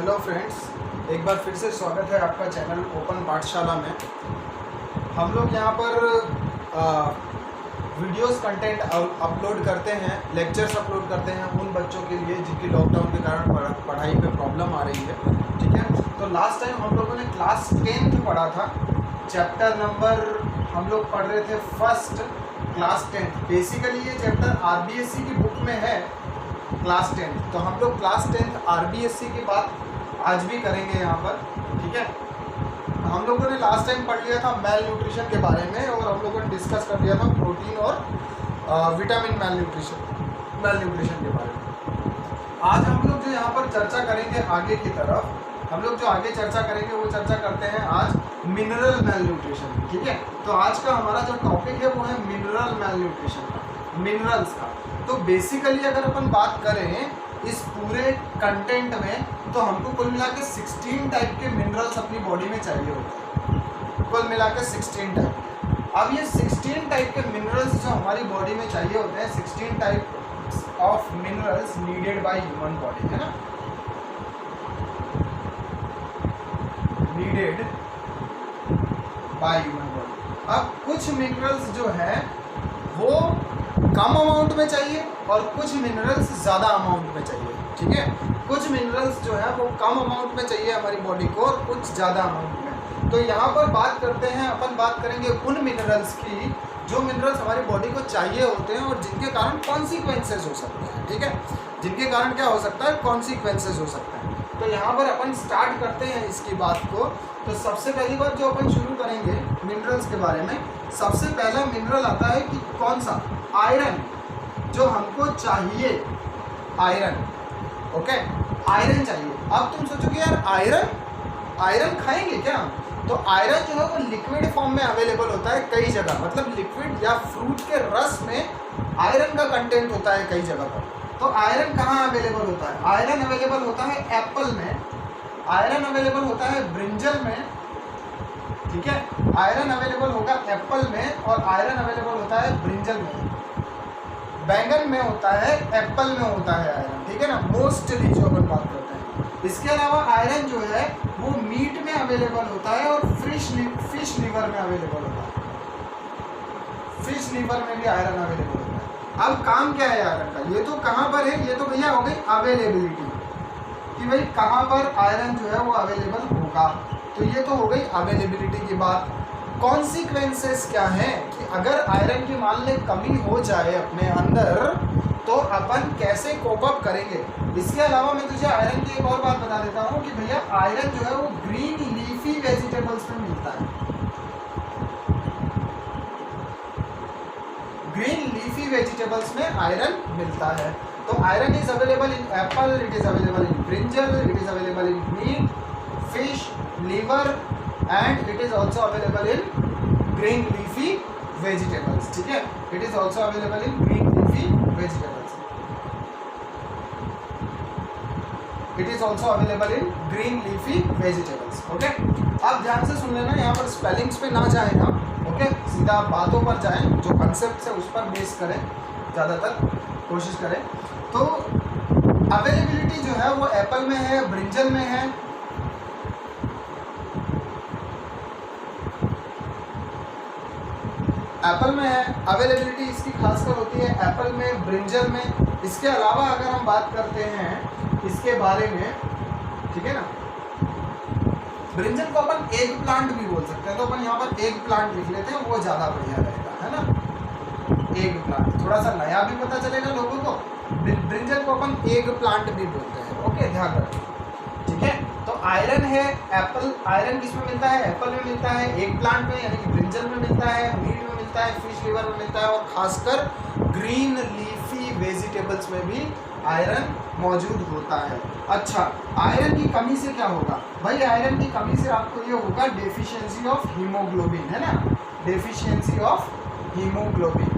Hello friends, एक बार फिर से स्वागत है आपका चैनल ओपन पाठशाला में। हम लोग यहाँ पर वीडियोस कंटेंट अपलोड करते हैं, लेक्चर्स अपलोड करते हैं उन बच्चों के लिए जिनकी लॉकडाउन के कारण पढ़ाई में प्रॉब्लम आ रही है। ठीक है, तो लास्ट टाइम हम लोगों ने क्लास 10th पढ़ा था। चैप्टर नंबर हम लोग पढ़ रहे थे फर्स्ट, क्लास 10th। बेसिकली ये चैप्टर आरबीएससी की बुक में है क्लास 10th, तो हम लोग क्लास 10th आरबीएससी की बात आज भी करेंगे यहाँ पर। ठीक है, हम लोगों ने लास्ट टाइम पढ़ लिया था मेल न्यूट्रिशन के बारे में, और हम लोगों ने डिस्कस कर लिया था प्रोटीन और विटामिन मेल न्यूट्रिशन के बारे में। आज हम लोग जो यहाँ पर चर्चा करेंगे आगे की तरफ, हम लोग जो आगे चर्चा करेंगे वो चर्चा करते हैं आज मिनरल मेल न्यूट्रिशन। ठीक है, तो आज का हमारा जो टॉपिक है वो है मिनरल मेल न्यूट्रिशन का, मिनरल्स का। तो बेसिकली अगर अपन बात करें इस पूरे कंटेंट में, तो हमको कुल मिला के 16 टाइप के मिनरल्स अपनी बॉडी में चाहिए होते हैं, कुल मिला के 16 टाइप। अब ये 16 टाइप के मिनरल्स जो हमारी बॉडी में चाहिए होते हैं, 16 type of minerals needed by human body, है ना, नीडेड बाय ह्यूमन बॉडी। अब कुछ मिनरल्स जो है वो कम अमाउंट में चाहिए और कुछ मिनरल्स ज़्यादा अमाउंट में चाहिए। ठीक है, कुछ मिनरल्स जो है वो कम अमाउंट में चाहिए हमारी बॉडी को और कुछ ज़्यादा अमाउंट में। तो यहाँ पर बात करते हैं, अपन बात करेंगे उन मिनरल्स की जो मिनरल्स हमारी बॉडी को चाहिए होते हैं और जिनके कारण कॉन्सिक्वेंसेज हो सकते हैं। ठीक है, जिनके कारण क्या हो सकता है, कॉन्सिक्वेंसेज हो सकते हैं। तो यहाँ पर अपन स्टार्ट करते हैं इसकी बात को। तो सबसे पहली बात जो अपन शुरू करेंगे मिनरल्स के बारे में, सबसे पहला मिनरल आता है कि कौन सा, आयरन, जो हमको चाहिए आयरन। ओके, आयरन चाहिए। अब तुम सोचोगे यार आयरन खाएंगे क्या? तो आयरन जो है वो लिक्विड फॉर्म में अवेलेबल होता है कई जगह, मतलब लिक्विड या फ्रूट के रस में आयरन का कंटेंट होता है कई जगह पर। तो आयरन कहाँ अवेलेबल होता है? आयरन अवेलेबल होता है एप्पल में, आयरन अवेलेबल होता है ब्रिंजल में। ठीक है, आयरन अवेलेबल होगा एप्पल में और आयरन अवेलेबल होता है ब्रिंजल में। बैंगन में होता है, एप्पल में होता है आयरन। ठीक है ना, मोस्टली जो अपन बात करते हैं। इसके अलावा आयरन जो है वो मीट में अवेलेबल होता है और फिश लीवर में अवेलेबल होता है, फिश लीवर में भी आयरन अवेलेबल होता है। अब काम क्या है आयरन का? ये तो कहाँ पर है, ये तो भैया हो गई अवेलेबिलिटी, कि भाई कहाँ पर आयरन जो है वो अवेलेबल होगा। तो ये तो हो गई अवेलेबिलिटी की बात। कॉन्सिक्वेंसेस क्या है कि अगर आयरन की मान ले कमी हो जाए अपने अंदर, तो अपन कैसे कोप अप करेंगे। इसके अलावा मैं तुझे आयरन की एक और बात बता देता हूँ कि भैया आयरन जो है वो ग्रीन लीफी वेजिटेबल्स में मिलता है, ग्रीन लीफी वेजिटेबल्स में आयरन मिलता है। तो iron is available in apple, it is available in brinjal, it is available in meat, fish, liver, and it is also available in green leafy vegetables. ठीक है, it is also available in green leafy vegetables. It is also available in green leafy vegetables. Okay? आप ध्यान से सुन लेना, यहाँ पर spellings पे ना जाएं आप, ओके, सीधा बातों पर जाएं, जो कंसेप्ट है उस पर बेस करें, ज़्यादातर कोशिश करें। तो अवेलेबिलिटी जो है वो एप्पल में है, ब्रिंजल में है, एप्पल में है अवेलेबिलिटी, इसकी खासकर होती है एप्पल में, ब्रिंजल में। इसके अलावा अगर हम बात करते हैं इसके बारे में, ठीक है ना, ब्रिंजल को अपन एग प्लांट भी बोल सकते हैं, तो अपन यहाँ पर एग प्लांट लिख लेते हैं, वो ज़्यादा बढ़िया रहेगा, है ना। एग प्लांट थोड़ा सा नया भी पता चलेगा लोगों को। ब्रिंजल को अपन एग प्लांट भी बोलते हैं। ओके, ध्यान रखें। ठीक है, तो आयरन है एप्पल, आयरन किसमें मिलता है? एप्पल में मिलता है, एग प्लांट में यानी कि ब्रिंजल में मिलता है, मीट में मिलता है, फिश लीवर में मिलता है, और खासकर ग्रीन लीफी वेजिटेबल्स में भी आयरन मौजूद होता है। अच्छा, आयरन की कमी से क्या होगा भाई? आयरन की कमी से आपको ये होगा डेफिशिएंसी ऑफ हीमोग्लोबिन, है ना, deficiency of haemoglobin,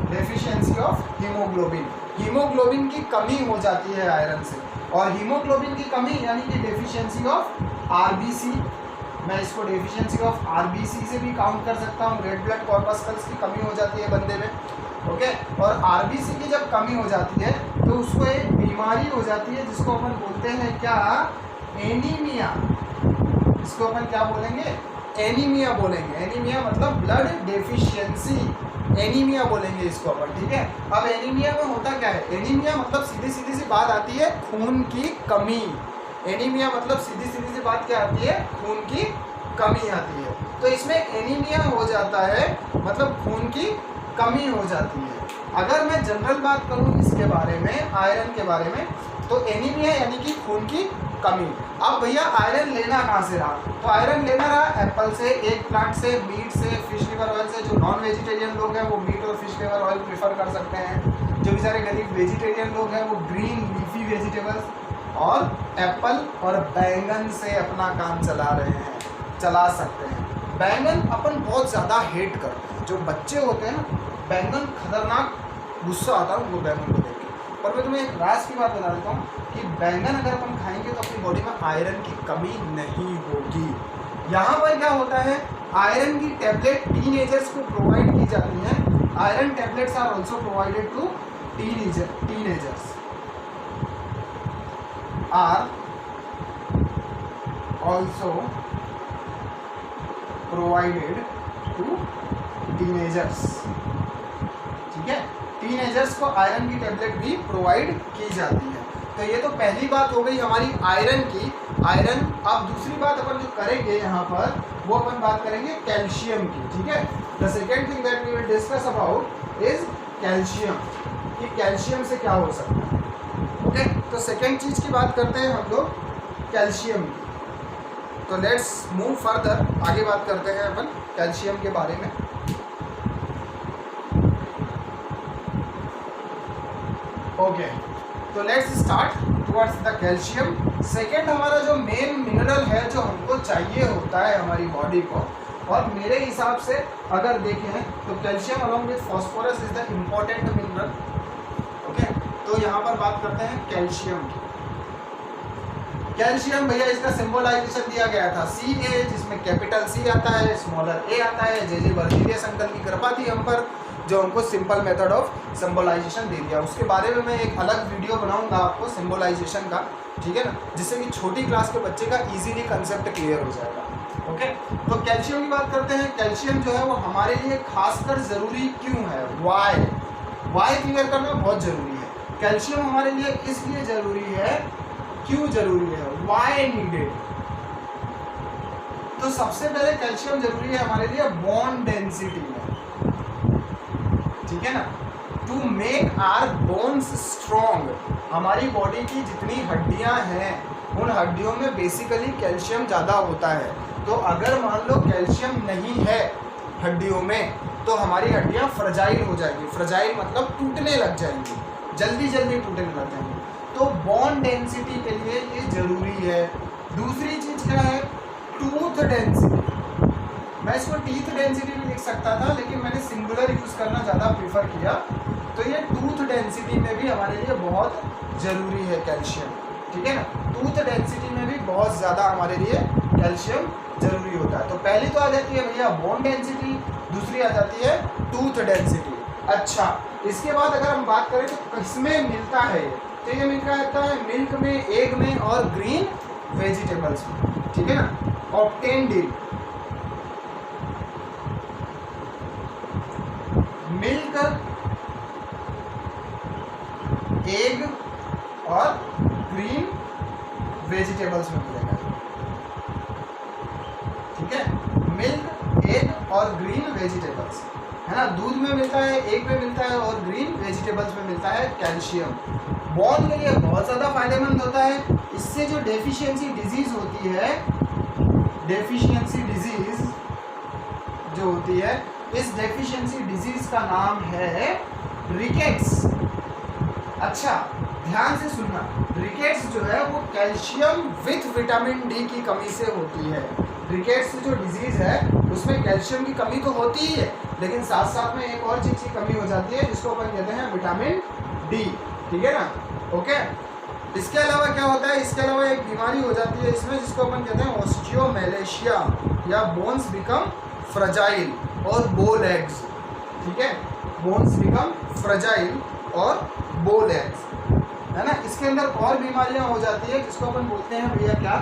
deficiency of haemoglobin. Haemoglobin की कमी हो जाती है आयरन से, और हीमोग्लोबिन की कमी यानी कि डेफिशिएंसी ऑफ आरबीसी, मैं इसको डेफिशिएंसी ऑफ आरबीसी से भी काउंट कर सकता हूँ। रेड ब्लड कॉर्पस्कल्स की कमी हो जाती है बंदे में, ओके। और आरबीसी की जब कमी हो जाती है तो उसको एक बीमारी हो जाती है जिसको अपन बोलते हैं क्या, एनीमिया। इसको अपन क्या बोलेंगे, एनीमिया बोलेंगे। एनीमिया मतलब ब्लड डेफिशिएंसी, एनीमिया बोलेंगे इसको अपन, ठीक है। अब एनीमिया में होता क्या है, एनीमिया मतलब सीधी सीधी सी बात आती है खून की कमी। एनीमिया मतलब सीधी सीधी सी बात क्या आती है, खून की कमी आती है। तो इसमें एनीमिया हो जाता है मतलब खून की कमी हो जाती है। अगर मैं जनरल बात करूं इसके बारे में, आयरन के बारे में, तो एनीमिया यानी कि खून की कमी। अब भैया आयरन लेना कहाँ से रहा, तो आयरन लेना रहा एप्पल से, एग प्लांट से, मीट से, फिश लिवर ऑयल से। जो नॉन वेजिटेरियन लोग हैं वो मीट और फिश लिवर ऑयल प्रेफर कर सकते हैं। जो बेचारे गरीब वेजिटेरियन लोग हैं वो ग्रीन लीफी वेजिटेबल्स और एप्पल और बैंगन से अपना काम चला रहे हैं, चला सकते हैं। बैंगन अपन बहुत ज़्यादा हेट करते हैं, जो बच्चे होते हैं ना, बैंगन खतरनाक गुस्सा आता है उनको बैंगन को देख के। और मैं तुम्हें एक राज की बात बता देता हूँ कि बैंगन अगर अपन खाएंगे तो अपनी बॉडी में आयरन की कमी नहीं होगी। यहाँ पर क्या होता है, आयरन की टैबलेट टीनेजर्स को प्रोवाइड की जाती है। Iron tablets are also provided to teenagers are also provided to teenagers, ठीक है। टीनेजर्स को आयरन की टैबलेट भी प्रोवाइड की जाती है। तो ये तो पहली बात हो गई हमारी आयरन की। आयरन, अब दूसरी बात अपन जो करेंगे यहाँ पर वो अपन बात करेंगे कैल्शियम की, ठीक है। The second thing that we will discuss about is calcium, कि कैल्शियम से क्या हो सकता है, ओके। तो सेकेंड चीज की बात करते हैं हम लोग कैल्शियम की। तो लेट्स मूव फर्दर, आगे बात करते हैं अपन कैल्शियम के बारे में। ओके, तो let's start towards the calcium. Second हमारा जो मेन मिनरल है जो हमको चाहिए होता है हमारी बॉडी को, और मेरे हिसाब से अगर देखें तो calcium along with phosphorus is the important mineral, okay. तो यहाँ पर बात करते हैं कैल्शियम की। कैल्शियम भैया इसका सिंबलाइजेशन दिया गया था Ca, जिसमें कैपिटल C आता है, स्मॉलर a आता है। जे वर्जीनियस अंकल की कृपा थी हम पर, जो हमको सिंपल मेथड ऑफ सिंबलाइजेशन दे दिया। उसके बारे में मैं एक अलग वीडियो बनाऊंगा आपको सिंबलाइजेशन का, ठीक है ना, जिससे कि छोटी क्लास के बच्चे का इजीली कंसेप्ट क्लियर हो जाएगा, ओके। तो कैल्शियम की बात करते हैं। कैल्शियम जो है वो हमारे लिए खासकर ज़रूरी क्यों है, वाई क्लियर करना बहुत ज़रूरी है। कैल्शियम हमारे लिए इसलिए ज़रूरी है, क्यों ज़रूरी है, वाई नीडेड। तो सबसे पहले कैल्शियम जरूरी है हमारे लिए बॉन्ड डेंसिटी में, ठीक है ना, to make our bones strong. हमारी बॉडी की जितनी हड्डियां हैं उन हड्डियों में बेसिकली कैल्शियम ज़्यादा होता है। तो अगर मान लो कैल्शियम नहीं है हड्डियों में तो हमारी हड्डियां फ्रजाइल हो जाएंगी। फ्रजाइल मतलब टूटने लग जाएंगी, जल्दी जल्दी टूटने लग जाएंगी। तो बॉन्ड डेंसिटी के लिए ये जरूरी है। दूसरी चीज़ क्या है, टूथ डेंसिटी। मैं इसको टीथ डेंसिटी भी लिख सकता था लेकिन मैंने सिंगुलर यूज़ करना ज़्यादा प्रीफर किया। तो ये टूथ डेंसिटी में भी हमारे लिए बहुत ज़रूरी है कैल्शियम, ठीक है ना। टूथ डेंसिटी में भी बहुत ज़्यादा हमारे लिए कैल्शियम ज़रूरी होता है। तो पहली तो आ जाती है भैया बॉन्ड डेंसिटी, दूसरी आ जाती है टूथ डेंसिटी। अच्छा, इसके बाद अगर हम बात करें तो किसमें मिलता है, तो ये मिलता है मिल्क में, एग में और ग्रीन वेजिटेबल्स में, ठीक है ना। ऑब्टेन्ड इन मिल्क, एग और ग्रीन वेजिटेबल्स में मिलेगा, ठीक है। मिल्क, एग और ग्रीन वेजिटेबल्स, है ना। दूध में मिलता है, एग में मिलता है और ग्रीन वेजिटेबल्स में मिलता है कैल्शियम। बोन के लिए बहुत ज़्यादा फायदेमंद होता है। इससे जो डेफिशिएंसी डिजीज़ होती है, डेफिशिएंसी डिजीज़ जो होती है, इस डेफिशिएंसी डिजीज़ का नाम है रिकेट्स। अच्छा, ध्यान से सुनना, रिकेट्स जो है वो कैल्शियम विथ विटामिन डी की कमी से होती है। रिकेट्स जो डिजीज़ है उसमें कैल्शियम की कमी तो होती ही है, लेकिन साथ साथ में एक और चीज़ की कमी हो जाती है जिसको अपन कहते हैं विटामिन डी, ठीक है ना, ओके। इसके अलावा क्या होता है, इसके अलावा एक बीमारी हो जाती है इसमें जिसको अपन कहते हैं ऑस्टियोमेलेशिया या बोन्स बिकम फ्रजाइल और बो लेग्स। ठीक है, बोन्स बिकम फ्रजाइल और बो लेग्स, है ना। इसके अंदर और बीमारियां हो जाती है जिसको अपन बोलते हैं भैया क्या,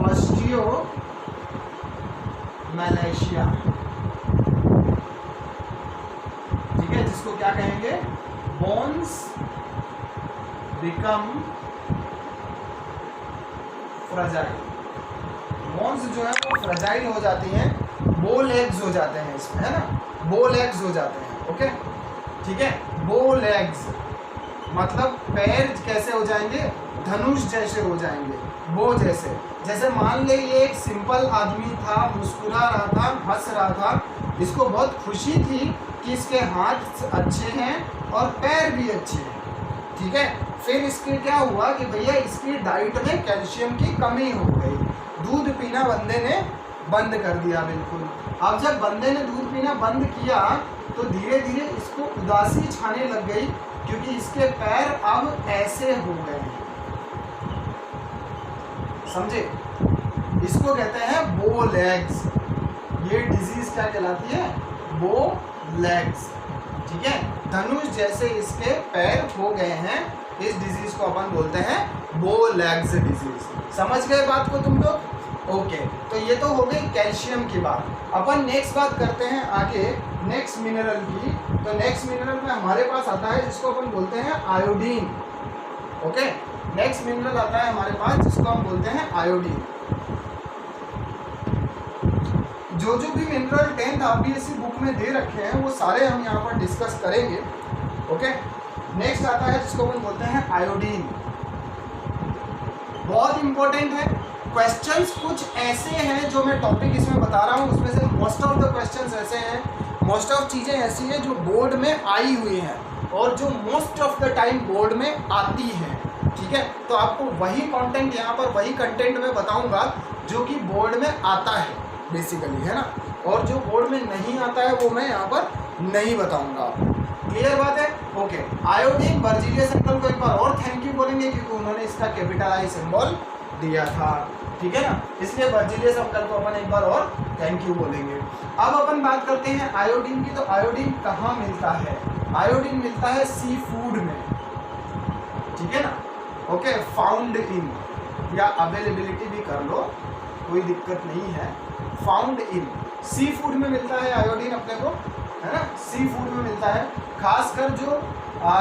ऑस्टियोमेलेशिया। ठीक है, जिसको क्या कहेंगे, बोन्स बिकम फ्रजाइल। बोन्स जो है वो फ्रजाइल हो जाती हैं, बो लेग्स हो जाते हैं इसमें, है ना, बो लेग्स हो जाते हैं। ओके, ठीक है, बो लेग्स मतलब पैर कैसे हो जाएंगे, धनुष जैसे हो जाएंगे, बो जैसे। जैसे मान ले ये एक सिंपल आदमी था, मुस्कुरा रहा था, हंस रहा था, इसको बहुत खुशी थी कि इसके हाथ अच्छे हैं और पैर भी अच्छे हैं। ठीक है, फिर इसके क्या हुआ कि भैया इसकी डाइट में कैल्शियम की कमी हो गई, दूध पीना बंदे ने बंद कर दिया बिल्कुल। अब जब बंदे ने दूध पीना बंद किया तो धीरे धीरे इसको उदासी छाने लग गई क्योंकि इसके पैर अब ऐसे हो गए हैं। समझे, इसको कहते हैं बो लेग्स। ये डिजीज क्या कहलाती है, बो लेग्स। ठीक है, धनुष जैसे इसके पैर हो गए हैं, इस डिजीज को अपन बोलते हैं बो लेग्स डिजीज। समझ गए बात को तुम लोग? ओके, तो ये तो हो गई कैल्शियम की बात। अपन नेक्स्ट बात करते हैं आगे नेक्स्ट मिनरल की। तो नेक्स्ट मिनरल में हमारे पास आता है जिसको अपन बोलते हैं आयोडीन। ओके, नेक्स्ट मिनरल आता है हमारे पास जिसको हम बोलते हैं आयोडीन। जो भी मिनरल 10th आरबीएससी बुक में दे रखे हैं वो सारे हम यहाँ पर डिस्कस करेंगे। ओके, नेक्स्ट आता है जिसको अपन बोलते हैं आयोडीन। बहुत इंपॉर्टेंट है। क्वेश्चंस कुछ ऐसे हैं जो मैं टॉपिक इसमें बता रहा हूँ, उसमें से मोस्ट ऑफ द क्वेश्चंस ऐसे हैं, मोस्ट ऑफ चीज़ें ऐसी हैं जो बोर्ड में आई हुई हैं और जो most of the time board में आती हैं। ठीक है, तो आपको वही कंटेंट यहाँ पर, वही कंटेंट मैं बताऊँगा जो कि बोर्ड में आता है बेसिकली, है ना, और जो बोर्ड में नहीं आता है वो मैं यहाँ पर नहीं बताऊँगा। क्लियर बात है? ओके, आयोडीन बर्जीलियस अंकल को एक बार और थैंक यू बोलेंगे क्योंकि उन्होंने इसका कैपिटल आई सिंबल दिया था। ठीक है ना, इसलिए बर्जीलियस अंकल को अपन एक बार और थैंक यू बोलेंगे। अब अपन बात करते हैं आयोडीन की। तो आयोडीन कहाँ मिलता है? आयोडीन मिलता है सी फूड में। ठीक है ना, ओके, फाउंड इन या अवेलेबिलिटी भी कर लो, कोई दिक्कत नहीं है। फाउंड इन सी फूड में मिलता है आयोडीन अपने को, है ना, सी फूड में मिलता है। खासकर जो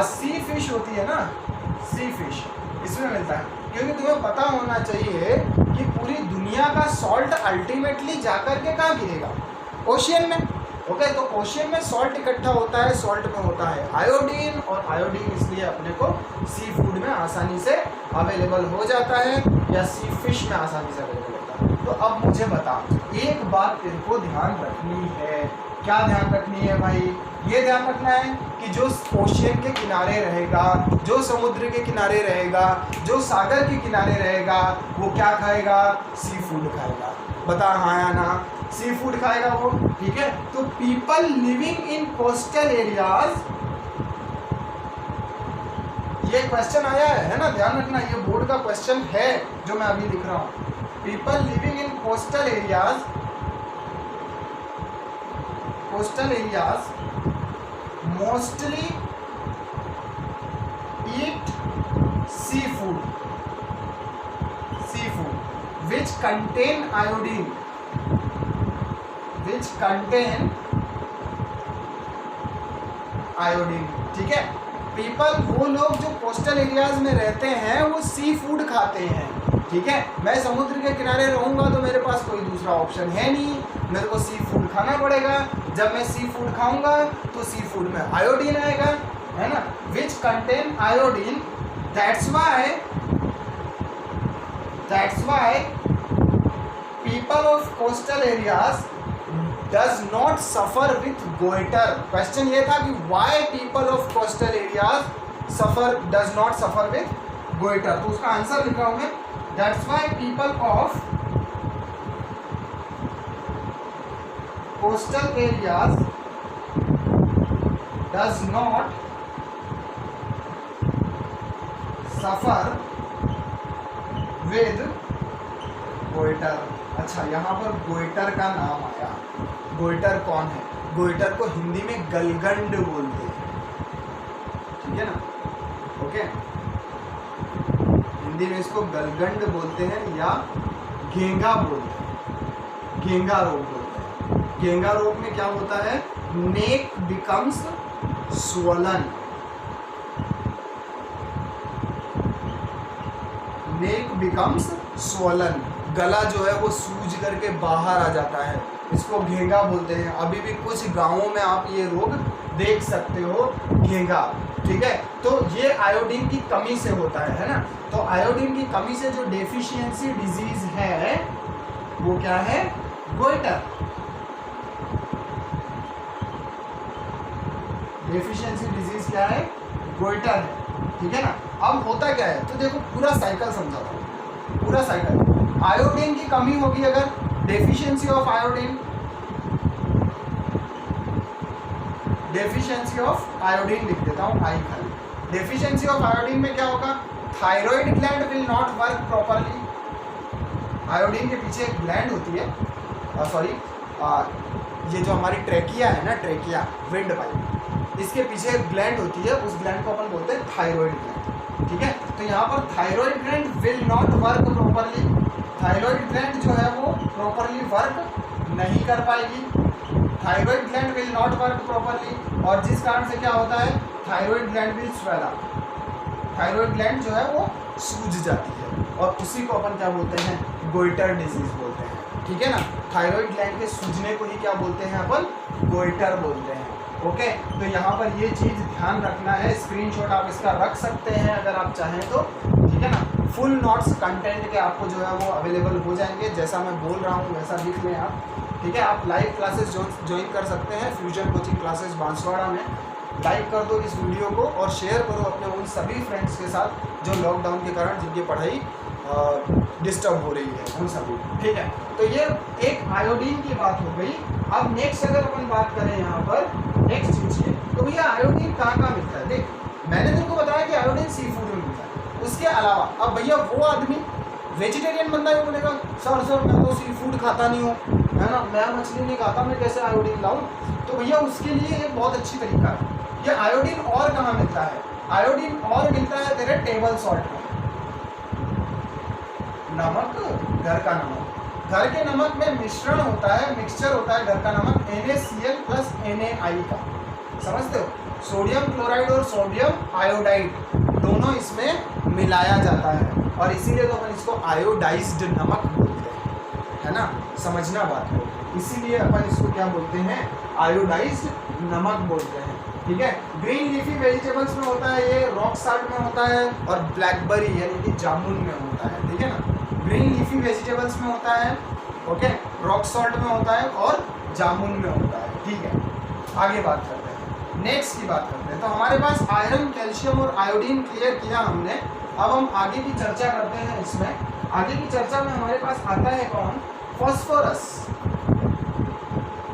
सी फिश होती है ना, सी फिश, इसमें मिलता है। क्योंकि तुम्हें पता होना चाहिए कि पूरी दुनिया का सॉल्ट अल्टीमेटली जाकर के कहाँ गिरेगा? ओशियन में। ओके, तो ओशियन में सॉल्ट इकट्ठा होता है, सॉल्ट में होता है आयोडीन, और आयोडीन इसलिए अपने को सी फूड में आसानी से अवेलेबल हो जाता है या सी फिश में आसानी से अवेलेबल होता है। तो अब मुझे बता, एक बात तेरे को ध्यान रखनी है। क्या ध्यान रखनी है भाई? ये ध्यान रखना है कि जो ओशियन के किनारे रहेगा, जो समुद्र के किनारे रहेगा, जो सागर के किनारे रहेगा, वो क्या खाएगा? सी फूड खाएगा। बता हाँ या ना? सी फूड खाएगा वो। ठीक है, तो people living in coastal areas, ये क्वेश्चन आया है ना, ध्यान रखना, ये बोर्ड का क्वेश्चन है जो मैं अभी लिख रहा हूँ। People living in coastal areas, coastal areas mostly eat seafood which contain iodine, ठीक है, पीपल वो लोग जो कोस्टल एरियाज में रहते हैं वो सी फूड खाते हैं। ठीक है, मैं समुद्र के किनारे रहूँगा तो मेरे पास कोई दूसरा ऑप्शन है नहीं, मेरे को सी फूड खाना पड़ेगा। जब मैं सी फूड खाऊंगा तो सी फूड में आयोडीन आएगा, है ना, which contain iodine. That's why people of coastal areas does not suffer with goitre. Question ये था कि why people of coastal areas does not suffer with goitre, तो उसका आंसर लिख रहा हूं मैं। That's why people of coastal areas does not suffer with goitre. अच्छा, यहाँ पर गोइटर का नाम आया। गोइटर कौन है? गोइटर को हिंदी में गलगंड बोलते हैं, ठीक है ना, ओके। हिंदी में इसको गलगंड बोलते हैं या घेंगा बोलते हैं, घेंगा रोग बोलते हैं। घेंगा रोग में क्या होता है? नेक बिकम्स स्वलन, नेक बिकम्स स्वलन, गला जो है वो सूज करके बाहर आ जाता है, इसको घेंगा बोलते हैं। अभी भी कुछ गांवों में आप ये रोग देख सकते हो, घेंगा, ठीक है। तो ये आयोडीन की कमी से होता है ना। तो आयोडीन की कमी से जो डेफिशिएंसी डिजीज है वो क्या है? गोइटर। डेफिशिएंसी डिजीज क्या है? गोइटर है, ठीक है ना। अब होता क्या है, तो देखो पूरा साइकिल समझाता हूँ, पूरा साइकिल। आयोडीन की कमी होगी अगर, deficiency of iodine, deficiency of iodine लिख देता हूँ आई खाली। डेफिशिएंसी ऑफ आयोडीन में क्या होगा? Thyroid gland will not work properly. Iodine के पीछे एक ग्लैंड होती है, सॉरी ये जो हमारी ट्रेकिया है ना, ट्रेकिया विंड पाइप, इसके पीछे एक ग्लैंड होती है, उस ग्लैंड को अपन बोलते हैं थायराइड ग्लैंड, ठीक है। तो यहाँ पर thyroid gland will not work properly, thyroid gland जो है वो प्रॉपर्ली वर्क नहीं कर पाएगी, thyroid gland will not work properly, और जिस कारण से क्या होता है? Thyroid gland will swell up, thyroid gland जो है वो सूज जाती है, और उसी को अपन क्या बोलते हैं? गोइटर डिजीज बोलते हैं, ठीक है ना। थायराइड ग्लैंड के सूजने को ही क्या बोलते हैं अपन? गोइटर बोलते हैं, ओके। तो यहाँ पर ये चीज़ ध्यान रखना है, स्क्रीनशॉट आप इसका रख सकते हैं अगर आप चाहें तो, ठीक है ना। फुल नोट्स कंटेंट के आपको जो है वो अवेलेबल हो जाएंगे, जैसा मैं बोल रहा हूँ वैसा लिख लें आप, ठीक है। आप लाइव क्लासेस ज्वाइन कर सकते हैं फ्यूजन कोचिंग क्लासेस बांसवाड़ा में। लाइक कर दो इस वीडियो को और शेयर करो अपने उन सभी फ्रेंड्स के साथ जो लॉकडाउन के कारण जिनकी पढ़ाई डिस्टर्ब हो रही है, उन सभी, ठीक है। तो ये एक आयोडीन की बात हो गई। अब नेक्स्ट अगर अपन बात करें यहाँ पर नेक्स्ट चीज है, तो भैया आयोडीन कहाँ कहाँ मिलता है? देख, मैंने तुमको बताया कि आयोडीन सी फूड में मिलता है। उसके अलावा अब भैया वो आदमी वेजिटेरियन बंदा है, बोलेगा सर मैं तो सी फूड खाता नहीं हूँ, है ना, मैं मछली नहीं खाता, मैं कैसे आयोडीन लाऊं? तो भैया उसके लिए एक बहुत अच्छी तरीका है। ये आयोडीन और कहाँ मिलता है? आयोडीन और मिलता है तेरे टेबल सॉल्ट में, नमक, घर का नमक। घर के नमक में मिश्रण होता है, मिक्सचर होता है घर का नमक NaCl प्लस Na का, समझते हो? सोडियम क्लोराइड और सोडियम आयोडाइड दोनों इसमें मिलाया जाता है, और इसीलिए तो अपन इसको आयोडाइज्ड नमक बोलते हैं, है ना, समझना बात को। इसीलिए अपन इसको क्या बोलते हैं? आयोडाइज्ड नमक बोलते हैं, ठीक है। ग्रीन लीफी वेजिटेबल्स में होता है ये, रॉक साल्ट में होता है, और ब्लैकबेरी यानी कि जामुन में होता है, ठीक है ना। ग्रीन लीफी वेजिटेबल्स में होता है, ओके, रॉक सॉल्ट में होता है और जामुन में होता है, ठीक है। आगे बात करते हैं, नेक्स्ट की बात करते हैं। तो हमारे पास आयरन, कैल्शियम और आयोडीन क्लियर किया हमने। अब हम आगे की चर्चा करते हैं इसमें। आगे की चर्चा में हमारे पास आता है कौन? फॉस्फोरस।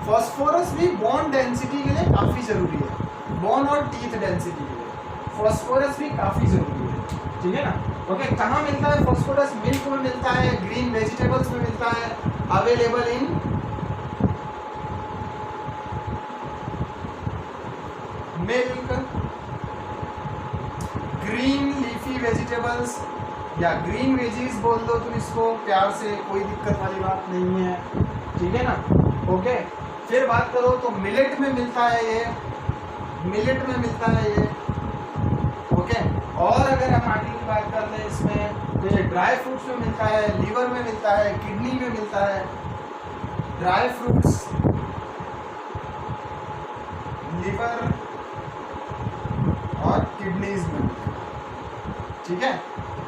फॉस्फोरस भी बोन डेंसिटी के लिए काफ़ी ज़रूरी है, बोन और टीथ डेंसिटी के लिए फॉस्फोरस भी काफ़ी ज़रूरी है, ठीक है ना। ओके, कहाँ मिलता है फॉस्फोरस? मिल्क में मिलता है, ग्रीन वेजिटेबल्स में मिलता है, available in milk, green leafy vegetables या ग्रीन वेजीज बोल दो तुम इसको प्यार से, कोई दिक्कत वाली बात नहीं है, ठीक है ना। ओके, फिर बात करो तो मिलेट में मिलता है ये, मिलेट में मिलता है ये, ओके। और अगर हम आगे की बात कर लें इसमें तो ये ड्राई फ्रूट्स में मिलता है, लीवर में मिलता है, किडनी में मिलता है, ड्राई फ्रूट्स, लीवर और किडनीज में मिलता है, ठीक है।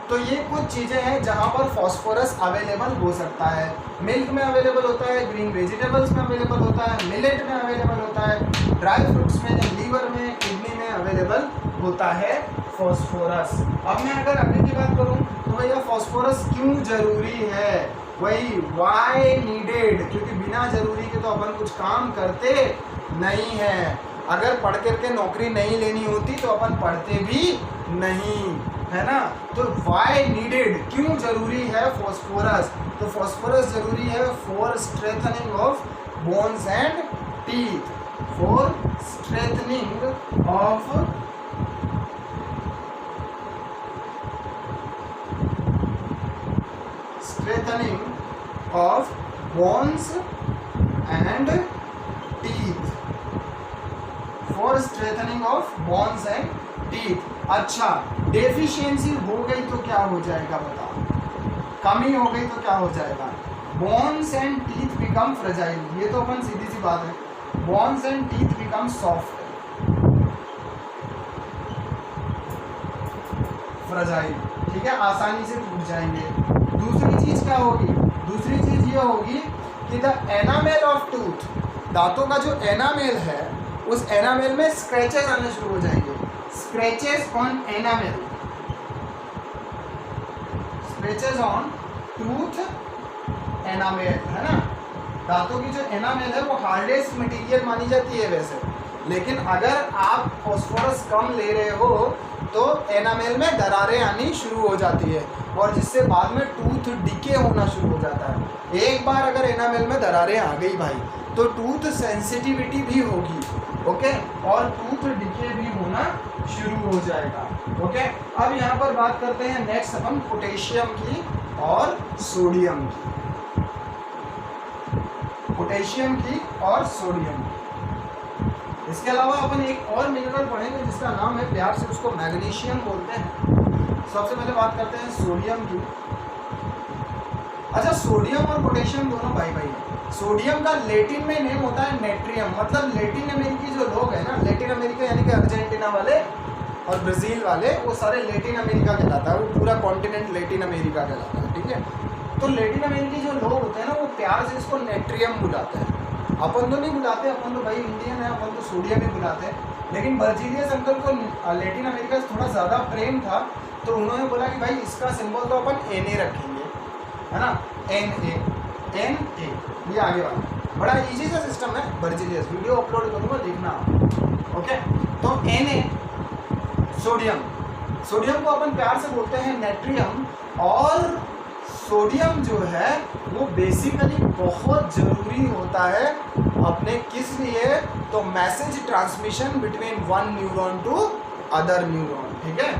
तो ये कुछ चीज़ें हैं जहाँ पर फॉस्फोरस अवेलेबल हो सकता है। मिल्क में अवेलेबल होता है, ग्रीन वेजिटेबल्स में अवेलेबल होता है, मिलेट में अवेलेबल होता है, ड्राई फ्रूट्स में, लीवर में, किडनी में अवेलेबल होता है फॉस्फोरस। अब मैं अगर आगे की बात करूँ तो भैया फॉस्फोरस क्यों जरूरी है? वही वाई नीडेड, क्योंकि बिना जरूरी के तो अपन कुछ काम करते नहीं हैं। अगर पढ़ करके नौकरी नहीं लेनी होती तो अपन पढ़ते भी नहीं, है ना। तो वाई नीडेड, क्यों जरूरी है फॉस्फोरस? तो फॉस्फोरस जरूरी है for strengthening of bones and teeth, for strengthening of bones and teeth, for strengthening of bones and teeth. अच्छा, डेफिशिएंसी हो गई तो क्या हो जाएगा बताओ? कमी हो गई तो क्या हो जाएगा? Bones and teeth become fragile, ये तो अपन सीधी सी बात है। Bones and teeth become soft, fragile, ठीक है, आसानी से टूट जाएंगे। दूसरी चीज क्या होगी? दूसरी चीज ये होगी कि द एनामेल ऑफ टूथ, दांतों का जो एनामेल है उस एनामेल में स्क्रैचेस आने शुरू हो जाएंगे। Scratches on enamel, scratches on tooth enamel, है ना। दांतों की जो एनामेल है वो हार्डेस्ट मटेरियल मानी जाती है वैसे, लेकिन अगर आप फॉस्फोरस कम ले रहे हो तो एनामेल में दरारें आनी शुरू हो जाती है और जिससे बाद में टूथ डिके होना शुरू हो जाता है। एक बार अगर एनामेल में दरारें आ गई भाई तो टूथ सेंसिटिविटी भी होगी, ओके, और टूथ डिके भी होना शुरू हो जाएगा, ओके। अब यहाँ पर बात करते हैं नेक्स्ट अपन पोटेशियम की और सोडियम की, पोटेशियम की और सोडियम की। इसके अलावा अपन एक और मिनरल पढ़ेंगे जिसका नाम है, प्यार से उसको मैग्नीशियम बोलते हैं। सबसे पहले बात करते हैं सोडियम की। अच्छा, सोडियम और पोटेशियम दोनों भाई भाई हैं। सोडियम का लेटिन में नेम होता है नेट्रियम, मतलब लेटिन अमेरिकी जो लोग हैं ना, लेटिन अमेरिका यानी कि अर्जेंटीना वाले और ब्राज़ील वाले, वो सारे लेटिन अमेरिका कहलाता है, वो पूरा कॉन्टिनेंट लेटिन अमेरिका कहलाता है, ठीक है। तो लेटिन अमेरिकी जो लोग होते हैं ना, वो प्यार से इसको नेट्रियम बुलाते हैं। अपन तो नहीं बुलाते, अपन तो भाई इंडियन है, अपन तो सोडियम ही बुलाते हैं। लेकिन बर्जीलियस अंकल को लेटिन अमेरिका से थोड़ा ज़्यादा प्रेम था, तो उन्होंने बोला कि भाई इसका सिंबल तो अपन Na रखेंगे, है ना, Na, ये आगे वाला बड़ा इजी सा सिस्टम है। बर्जीलियस वीडियो अपलोड करूँगा, देखना, ओके। तो Na सोडियम, सोडियम को अपन प्यार से बोलते हैं नेट्रियम, और सोडियम जो है वो बेसिकली बहुत ज़रूरी होता है अपने किस लिए? तो message transmission between one neuron to other neuron, ठीक है।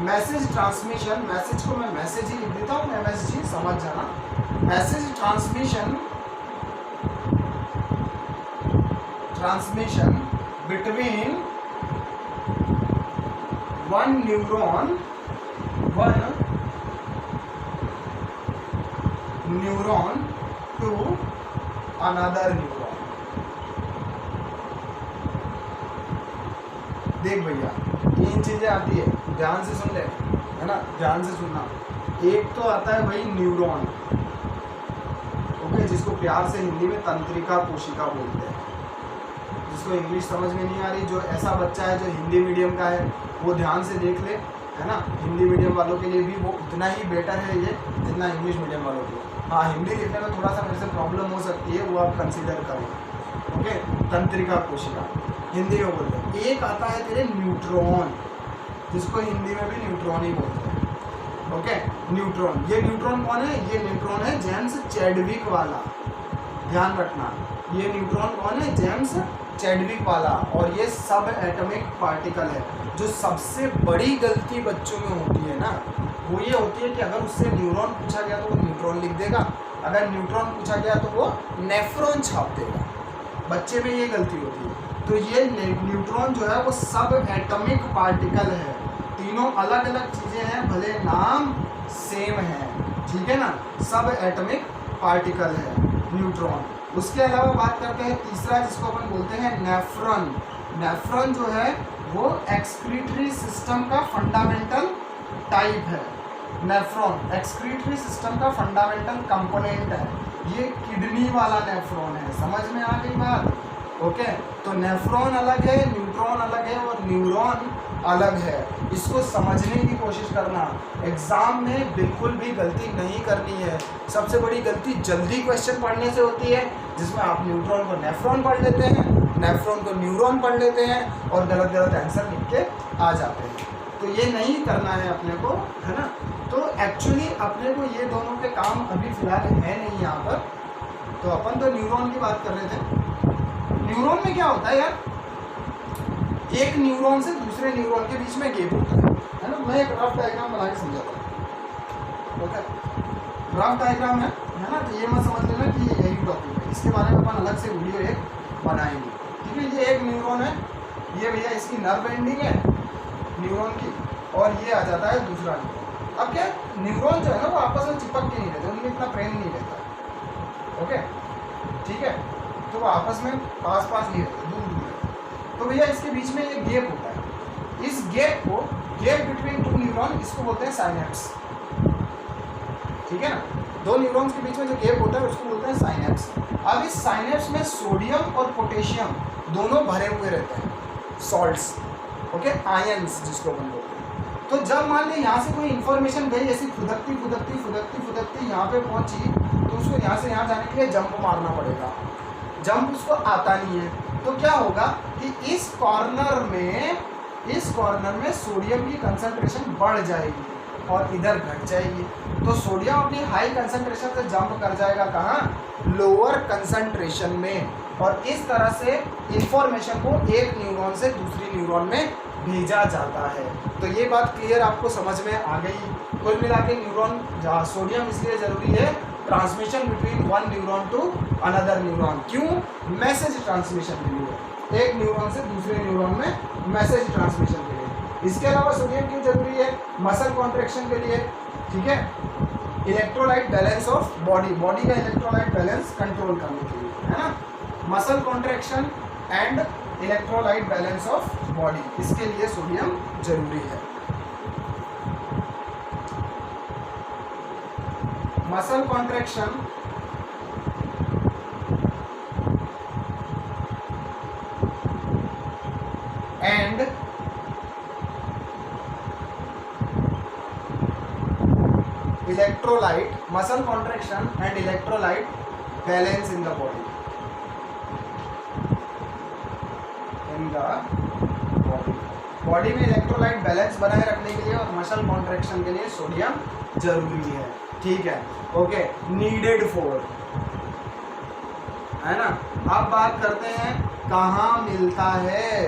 मैसेज ट्रांसमिशन, मैसेज को मैं मैसेज ही लिख देता हूँ, MSG समझ जाना। Message transmission between one neuron to another neuron. देख भैया, तीन चीजें आती है, ध्यान से सुन ले, है ना, ध्यान से सुनना। एक तो आता है भाई न्यूरॉन, ओके, जिसको प्यार से हिंदी में तंत्रिका कोशिका बोलते हैं। जिसको इंग्लिश समझ में नहीं आ रही, जो ऐसा बच्चा है जो हिंदी मीडियम का है, वो ध्यान से देख ले, है ना। हिंदी मीडियम वालों के लिए भी वो उतना ही बेटर है ये जितना इंग्लिश मीडियम वालों के लिए। हाँ, हिंदी लिखने में थोड़ा सा मेरे से प्रॉब्लम हो सकती है, वो आप कंसीडर करें, ओके। तंत्रिका कोशिका हिंदी में बोलते हैं। एक आता है तेरे न्यूट्रॉन, जिसको हिंदी में भी न्यूट्रॉन ही बोलते हैं, ओके। न्यूट्रॉन, ये न्यूट्रॉन कौन है? ये न्यूट्रॉन है जेम्स चैडविक वाला, ध्यान रखना। ये न्यूट्रॉन कौन है? जेम्स चैडविक वाला, और ये सब एटॉमिक पार्टिकल है। जो सबसे बड़ी गलती बच्चों में होती है ना, वो ये होती है कि अगर उससे न्यूरॉन पूछा गया तो वो न्यूट्रॉन लिख देगा, अगर न्यूट्रॉन पूछा गया तो वो नेफ्रॉन छाप देगा। बच्चे में ये गलती होती है। तो ये न्यूट्रॉन जो है वो सब एटॉमिक पार्टिकल है, तीनों अलग अलग चीज़ें हैं, भले नाम सेम है, ठीक है ना, सब एटॉमिक पार्टिकल है न्यूट्रॉन। उसके अलावा बात करते हैं तीसरा, जिसको अपन बोलते हैं नेफ्रॉन। नेफ्रॉन जो है वो एक्सक्रीटरी सिस्टम का फंडामेंटल टाइप है। नेफ्रॉन एक्सक्रीटरी सिस्टम का फंडामेंटल कंपोनेंट है। ये किडनी वाला नेफ्रॉन है, समझ में आ गई बात? ओके, तो नेफ्रॉन अलग है, न्यूट्रॉन अलग है और न्यूरॉन अलग है। इसको समझने की कोशिश करना, एग्जाम में बिल्कुल भी गलती नहीं करनी है। सबसे बड़ी गलती जल्दी क्वेश्चन पढ़ने से होती है, जिसमें आप न्यूट्रॉन को नेफ्रॉन पढ़ लेते हैं, नेफ्रॉन को न्यूरॉन पढ़ लेते हैं और गलत गलत आंसर लिख के आ जाते हैं। तो ये नहीं करना है अपने को, है ना। तो एक्चुअली अपने को ये दोनों के काम अभी फिलहाल है नहीं यहाँ पर। तो अपन तो न्यूरॉन की बात कर रहे थे। न्यूरॉन में क्या होता है यार, एक न्यूरॉन से दूसरे न्यूरॉन के बीच में गैप होता है ना। मैं एक रफ डायग्राम बना के समझाता हूँ, ओके। रफ डायग्राम है ना, तो ये मत समझ लेना कि ये यही टॉपिक है, इसके बारे में अपन अलग से वीडियो एक बनाएंगे, ठीक है। ये एक न्यूरॉन है, ये भैया इसकी नर्व एंडिंग है न्यूरॉन की, और ये आ जाता है दूसरा न्यूरॉन। अब क्या न्यूरॉन जो है ना वो आपस में चिपक के नहीं रहते, उनमें इतना प्रेम नहीं रहता, ओके, ठीक है। तो वो आपस में पास पास नहीं रहते, दूर दूर रहते। तो भैया इसके बीच में एक गैप होता है, इस गैप को, गैप बिटवीन टू न्यूरॉन, इसको बोलते हैं साइनेप्स, ठीक है ना। दो न्यूरॉन्स के बीच में जो गैप होता है उसको बोलते हैं साइनेप्स। अब इस साइनेप्स में सोडियम और पोटेशियम दोनों भरे हुए रहते हैं, सॉल्ट्स, ओके, आयंस जिसको अपन बोलते हैं। तो जब मान ली यहाँ से कोई इन्फॉर्मेशन गई ऐसी फुदकती फुदकती फुदकती फुदकती यहाँ पे पहुँची, तो उसको यहाँ से यहाँ जाने के लिए जंप मारना पड़ेगा। जंप उसको आता नहीं है, तो क्या होगा कि इस कॉर्नर में सोडियम की कंसंट्रेशन बढ़ जाएगी और इधर घट जाएगी। तो सोडियम अपनी हाई कंसंट्रेशन से जंप कर जाएगा कहाँ, लोअर कंसंट्रेशन में, और इस तरह से इंफॉर्मेशन को एक न्यूरॉन से दूसरी न्यूरॉन में भेजा जाता है। तो ये बात क्लियर आपको समझ में आ गई। कुल मिला के न्यूरॉन, जहाँ सोडियम इसलिए ज़रूरी है, transmission between one neuron to another neuron. क्यों? मैसेज ट्रांसमिशन के लिए, एक न्यूरॉन से दूसरे न्यूरॉन में मैसेज ट्रांसमिशन के लिए। इसके अलावा सोडियम क्यों जरूरी है? मसल कॉन्ट्रैक्शन के लिए, ठीक है, इलेक्ट्रोलाइट बैलेंस ऑफ बॉडी का इलेक्ट्रोलाइट बैलेंस कंट्रोल करने के लिए, है ना। Muscle contraction and electrolyte balance of body, इसके लिए सोडियम जरूरी है। Muscle contraction and electrolyte, muscle contraction and electrolyte balance in the body, body में इलेक्ट्रोलाइट बैलेंस बनाए रखने के लिए और मसल कॉन्ट्रैक्शन के लिए सोडियम जरूरी है, ठीक है, ओके, नीडेड फॉर, है ना। अब बात करते हैं कहाँ मिलता है,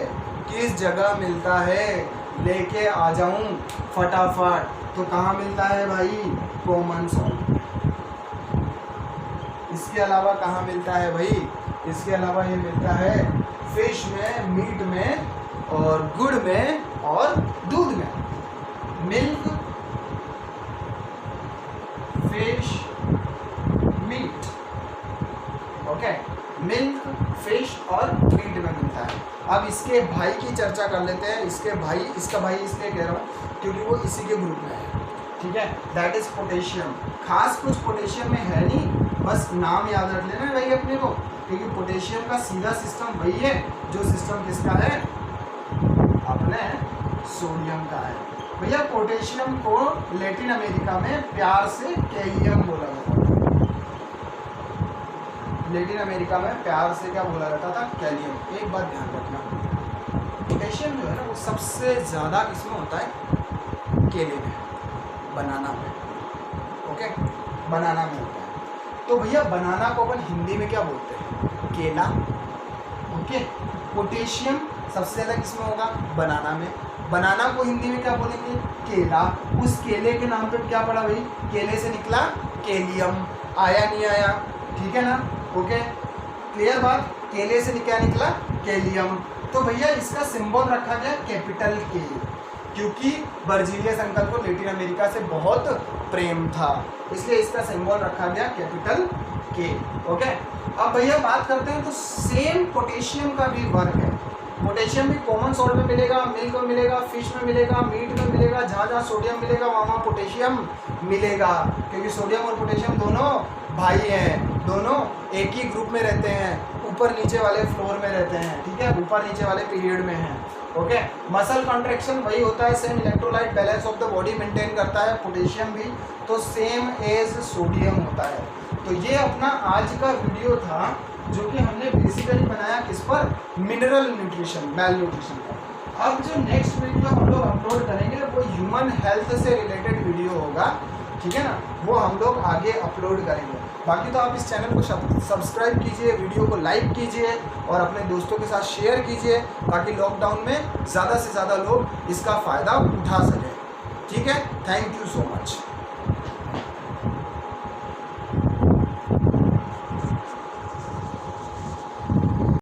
किस जगह मिलता है, लेके आ जाऊं फटाफट। तो कहाँ मिलता है भाई? Common salt. इसके अलावा कहाँ मिलता है भाई? इसके अलावा ये मिलता है फिश में, मीट में, और गुड़ में, और दूध में। Milk, fish, meat, okay, milk, fish और मीट में मिलता है। अब इसके भाई की चर्चा कर लेते हैं। इसका भाई इसलिए कह रहा हूँ क्योंकि वो इसी के ग्रुप में है, ठीक है, दैट इज पोटेशियम। खास कुछ पोटेशियम में है नहीं, बस नाम याद रख लेना भाई अपने को, क्योंकि पोटेशियम का सीधा सिस्टम वही है जो सिस्टम किसका है, अपने सोडियम का है। भैया पोटेशियम को लैटिन अमेरिका में प्यार से कैलियम बोला जाता था। लैटिन अमेरिका में प्यार से क्या बोला जाता था? कैलियम। एक बात ध्यान रखना, पोटेशियम जो है ना वो सबसे ज़्यादा किसमें होता है? केले में, बनाना में, ओके, बनाना में होता है। तो भैया बनाना को अपन हिंदी में क्या बोलते हैं? केला, ओके। पोटेशियम सबसे ज़्यादा किसमें होगा? बनाना में। बनाना को हिंदी में क्या बोलेंगे? केला। उस केले के नाम पे क्या पड़ा भाई? केले से निकला कैलियम। आया नहीं आया? ठीक है ना, ओके, क्लियर बात। केले से क्या निकला? कैलियम। तो भैया इसका सिंबल रखा गया कैपिटल के, क्योंकि बर्जीलियस अंकल को लैटिन अमेरिका से बहुत प्रेम था, इसलिए इसका सिंबल रखा गया कैपिटल के, ओके। अब भैया बात करते हैं तो सेम पोटेशियम का भी वर्क है। पोटेशियम भी कॉमन सॉल्ट में मिलेगा, मिल्क में मिलेगा, फिश में मिलेगा, मीट में मिलेगा। जहाँ जहाँ सोडियम मिलेगा वहाँ पोटेशियम मिलेगा, क्योंकि सोडियम और पोटेशियम दोनों भाई हैं, दोनों एक ही ग्रुप में रहते हैं, ऊपर नीचे वाले फ्लोर में रहते हैं, ठीक है, ऊपर नीचे वाले पीरियड में हैं, ओके। मसल कॉन्ट्रैक्शन वही होता है, same electrolyte balance of the body maintain करता है पोटेशियम भी, तो सेम एज सोडियम होता है। तो ये अपना आज का वीडियो था जो कि हमने बेसिकली बनाया किस पर? मिनरल न्यूट्रिशन, मेल न्यूट्रिशन पर। अब जो नेक्स्ट वीडियो हम लोग अपलोड करेंगे वो ह्यूमन हेल्थ से रिलेटेड वीडियो होगा, ठीक है ना, वो हम लोग आगे अपलोड करेंगे। बाकी तो आप इस चैनल को सब्सक्राइब कीजिए, वीडियो को लाइक कीजिए और अपने दोस्तों के साथ शेयर कीजिए ताकि लॉकडाउन में ज़्यादा से ज़्यादा लोग इसका फ़ायदा उठा सकें। ठीक है, थैंक यू सो मच।